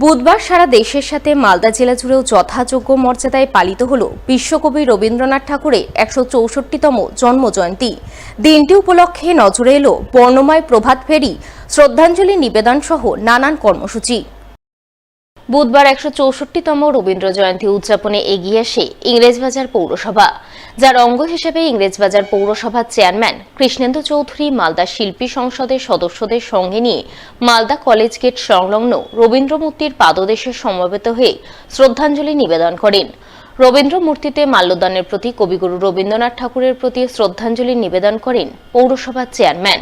বুধবার সারা দেশের সাথে মালদা জেলা জুড়েও যথাযোগ্য মর্যাদায় পালিত হল বিশ্বকবি রবীন্দ্রনাথ ঠাকুরের ১৬৪তম জন্মজয়ন্তী। দিনটি উপলক্ষে নজরে এলো বর্ণময় প্রভাত ফেরি, শ্রদ্ধাঞ্জলি নিবেদন সহ নানান কর্মসূচি। বুধবার ১৬৪তম রবীন্দ্র জয়ন্তী উদযাপনে এগিয়ে আসে ইংরেজবাজার পৌরসভা, যার অঙ্গ হিসেবে ইংরেজবাজার পৌরসভার চেয়ারম্যান কৃষ্ণেন্দু চৌধুরী মালদা শিল্পী সংসদের সদস্যদের সঙ্গে নিয়ে মালদা কলেজ গেট সংলগ্ন রবীন্দ্র মূর্তির পাদদেশে সমবেত হয়ে শ্রদ্ধাঞ্জলি নিবেদন করেন। রবীন্দ্র মূর্তিতে মাল্যদানের প্রতি কবিগুরু রবীন্দ্রনাথ ঠাকুরের প্রতি শ্রদ্ধাঞ্জলি নিবেদন করেন পৌরসভার চেয়ারম্যান।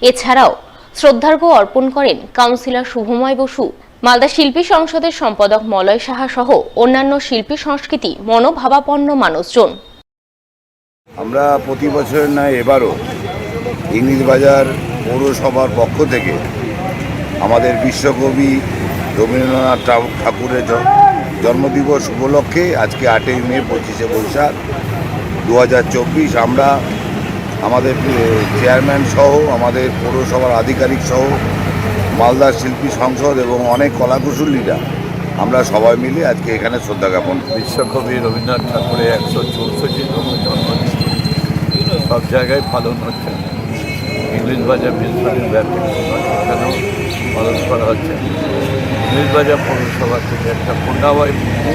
এছাড়াও শ্রদ্ধার্ঘ্য অর্পণ করেন কাউন্সিলর শুভময় বসু, মালদা শিল্পী সংসদের সম্পাদক মলয় সাহা সহ অন্যান্য শিল্পী সংস্কৃতি মনোভাবাপন্ন মানুষজন। আমরা প্রতি বছর না এবারও ইংরেজবাজার পৌরসভার পক্ষ থেকে আমাদের বিশ্বকবি রবীন্দ্রনাথ ঠাকুরের জন্মদিবস উপলক্ষে আজকে ৮ই মে ২৫শে বৈশাখ ২০২৪ আমরা আমাদের চেয়ারম্যান সহ আমাদের পৌরসভার আধিকারিক সহ মালদা শিল্পী সংসদ এবং অনেক কলাকুশলীরা আমরা সবাই মিলে আজকে এখানে শ্রদ্ধা জ্ঞাপন। বিশ্বকবি রবীন্দ্রনাথ ঠাকুরের ১৬৪তম জন্মদিন সব জায়গায় পালন হচ্ছে। ইংরেজবাজার মিউনিসিপ্যালিটি ব্যাপী এখানেও পালন করা হচ্ছে। ইংরেজবাজার পৌরসভা থেকে একটা পূর্ণাবয় মূর্তি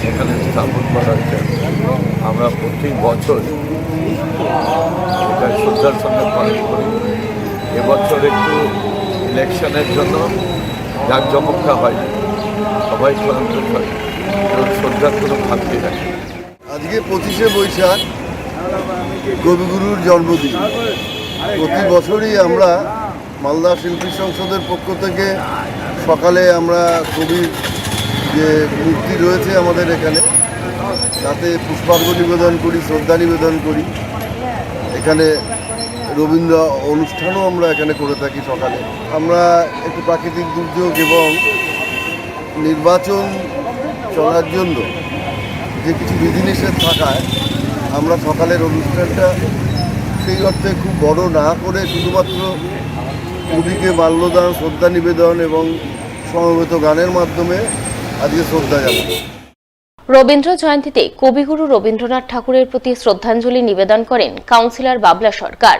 এখানে স্থাপন করা হচ্ছে। আমরা প্রতি বছর এটা শ্রদ্ধার সঙ্গে পালন করি। এবছর একটু ইলেকশনের জন্য জাঁকজমকটা হয়, সবাই ক্লান্ত হয়, শ্রদ্ধার কোনো ভাবতে রাখে। আজকে ২৫শে বৈশাখ কবিগুরুর জন্মদিন। প্রতি বছরই আমরা মালদা শিল্পী সংসদের পক্ষ থেকে সকালে আমরা কবির যে মূর্তি রয়েছে আমাদের এখানে, তাতে পুষ্পার্ঘ্য নিবেদন করি, শ্রদ্ধা নিবেদন করি। এখানে রবীন্দ্র অনুষ্ঠানও আমরা এখানে করে থাকি। সকালে আমরা একটু প্রাকৃতিক দুর্যোগ এবং নির্বাচন চলার জন্য যে কিছু বিধিনিষেধ থাকায় আমরা সকালের অনুষ্ঠানটা সেই অর্থে খুব বড় না করে শুধুমাত্র কবিকে মাল্যদান, শ্রদ্ধা নিবেদন এবং সমবেত গানের মাধ্যমে আজকে শ্রদ্ধা জানাবো। রবীন্দ্র জয়ন্তীতে কবিগুরু রবীন্দ্রনাথ ঠাকুরের প্রতি শ্রদ্ধাঞ্জলি নিবেদন করেন কাউন্সিলর বাবলা সরকার।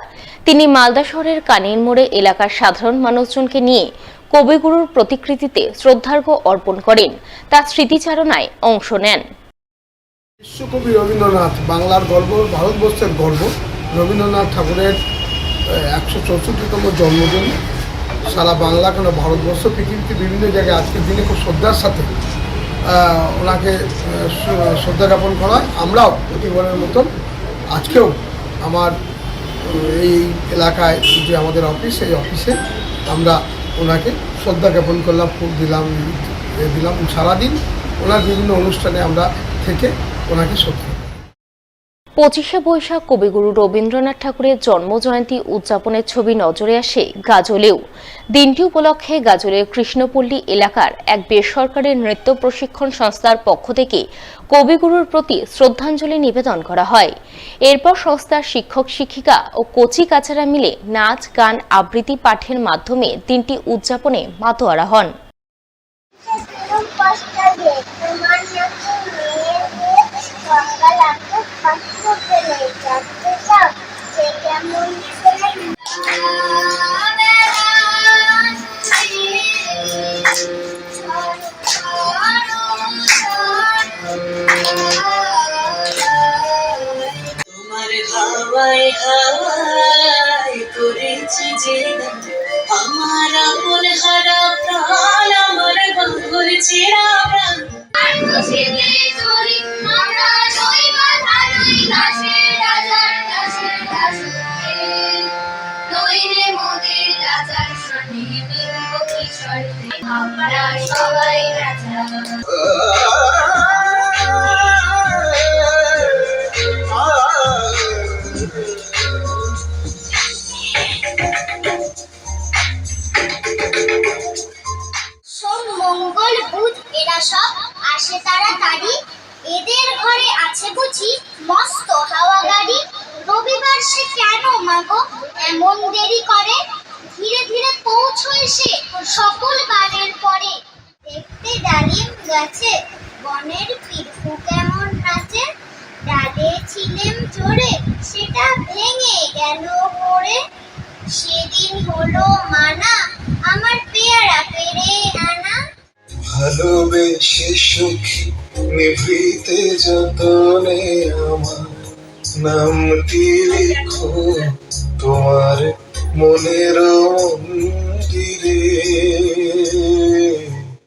তিনি মালদা শহরের কানির মোড়ে এলাকার সাধারণ মানুষজনকে নিয়ে কবিগুরুর প্রতিকৃতিতে শ্রদ্ধার্ঘ্য অর্পণ করেন, তার স্মৃতিচারণায় অংশ নেন। বিশ্বকবি রবীন্দ্রনাথ বাংলার গর্ব, ভারতবর্ষের গর্ব। রবীন্দ্রনাথ ঠাকুরের ১৬৪তম জন্মদিন সারা বাংলা, কেন ভারতবর্ষ, পৃথিবীতে বিভিন্ন জায়গায় আজকের দিনে খুব শ্রদ্ধার সাথে ওনাকে শ্রদ্ধা জ্ঞাপন করা হয়। আমরাও প্রতিবারের মতন আজকেও আমার এই এলাকায় যে আমাদের অফিস, এই অফিসে আমরা ওনাকে শ্রদ্ধা জ্ঞাপন করলাম, ফুল দিলাম। সারাদিন ওনার বিভিন্ন অনুষ্ঠানে আমরা থেকে ওনাকে শ্রদ্ধা। ২৫শে বৈশাখ কবিগুরু রবীন্দ্রনাথ ঠাকুরের জন্মজয়ন্তী উদযাপনের ছবি নজরে আসে গাজলেও। দিনটি উপলক্ষে গাজলের কৃষ্ণপল্লী এলাকার এক বেসরকারি নৃত্য প্রশিক্ষণ সংস্থার পক্ষ থেকে কবিগুরুর প্রতি শ্রদ্ধাঞ্জলি নিবেদন করা হয়। এরপর সংস্থার শিক্ষক শিক্ষিকা ও কচি কাচারা মিলে নাচ, গান, আবৃত্তি পাঠের মাধ্যমে দিনটি উদযাপনে মাতোয়ারা হন। তোমার হাওয়ায় হাওয়ায় করেছি যে আমার আপন হারা প্রাণ, আমার বাঁধর ছেঁড়া প্রাণ। আমরা সবাই রাজা। সোম, মঙ্গল, বুধ এরা সব আসে তাড়াতাড়ি, এদের ঘরে আছে বুঝি মস্ত হাওয়া গাড়ি। রবিবার সে কেন মাগো এমন দেরি করে, ধীরে ধীরে পৌঁছয় সে সকল বারের পরে। দেখতে গাছে বনের পিঠু কেমন নাচে, ডালে ছিলেম চড়ে সেটা ভেঙে গেল পড়ে, সেদিন হলো মানা আমার পেয়ারা পেরে আনা। ভালোবেসে সুখী নিভৃতে যতনে আমার নামটি লিখো তোমার মনের মন্দিরে।